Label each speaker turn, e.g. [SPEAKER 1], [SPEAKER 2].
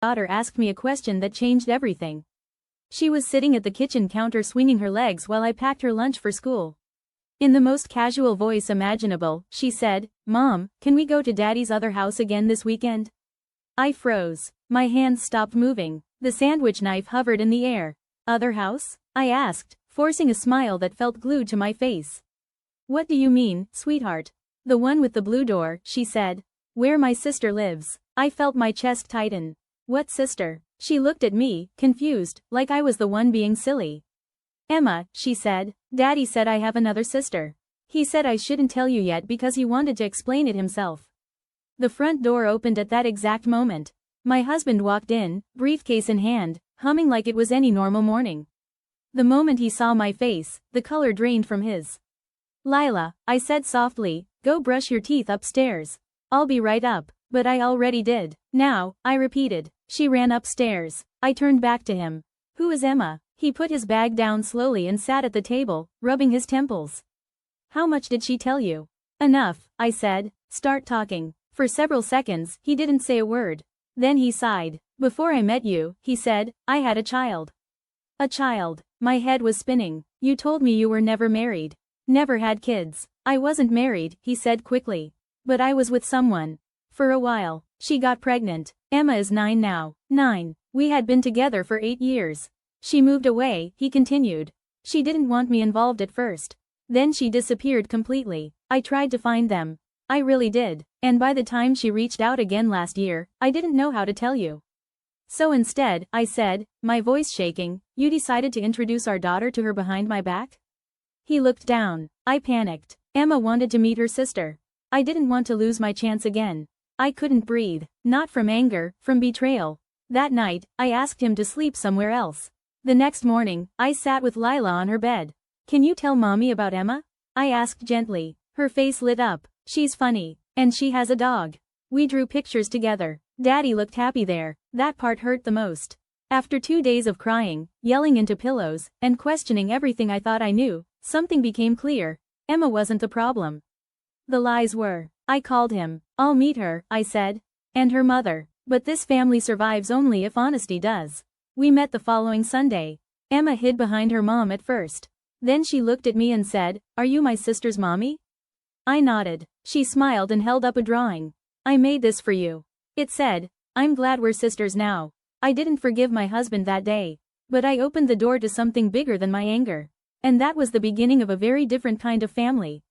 [SPEAKER 1] daughter asked me a question that changed everything. She was sitting at the kitchen counter swinging her legs while I packed her lunch for school. In the most casual voice imaginable, she said, "Mom, can we go to Daddy's other house again this weekend?" I froze. My hands stopped moving. The sandwich knife hovered in the air. "Other house?" I asked, forcing a smile that felt glued to my face. "What do you mean, sweetheart?" "The one with the blue door," she said. "Where my sister lives." I felt my chest tighten. "What sister?" She looked at me, confused, like I was the one being silly. "Emma," she said. "Daddy said I have another sister. He said I shouldn't tell you yet because he wanted to explain it himself." The front door opened at that exact moment. My husband walked in, briefcase in hand, humming like it was any normal morning. The moment he saw my face, the color drained from his. "Lila," I said softly, "go brush your teeth upstairs. I'll be right up." But I already did. "Now," I repeated. She ran upstairs. I turned back to him. "Who is Emma?" He put his bag down slowly and sat at the table, rubbing his temples. "How much did she tell you?" "Enough," I said. "Start talking." For several seconds, he didn't say a word. Then he sighed. "Before I met you," he said, "I had a child." "A child?" My head was spinning. "You told me you were never married. Never had kids." "I wasn't married," he said quickly. "But I was with someone. For a while. She got pregnant. Emma is 9 now." 9. We had been together for 8 years. "She moved away," he continued. "She didn't want me involved at first. Then she disappeared completely. I tried to find them. I really did. And by the time she reached out again last year, I didn't know how to tell you. So instead," I said, my voice shaking, "you decided to introduce our daughter to her behind my back?" He looked down. I panicked. Emma wanted to meet her sister. I didn't want to lose my chance again. I couldn't breathe. Not from anger, from betrayal. That night, I asked him to sleep somewhere else. The next morning, I sat with Lila on her bed. "Can you tell Mommy about Emma?" I asked gently. Her face lit up. "She's funny. And she has a dog." We drew pictures together. Daddy looked happy there. That part hurt the most. After 2 days of crying, yelling into pillows, and questioning everything I thought I knew, something became clear. Emma wasn't the problem. The lies were. I called him. "I'll meet her," I said. "And her mother. But this family survives only if honesty does." We met the following Sunday. Emma hid behind her mom at first. Then she looked at me and said, "Are you my sister's mommy?" I nodded. She smiled and held up a drawing. "I made this for you." It said, "I'm glad we're sisters now." I didn't forgive my husband that day. But I opened the door to something bigger than my anger. And that was the beginning of a very different kind of family.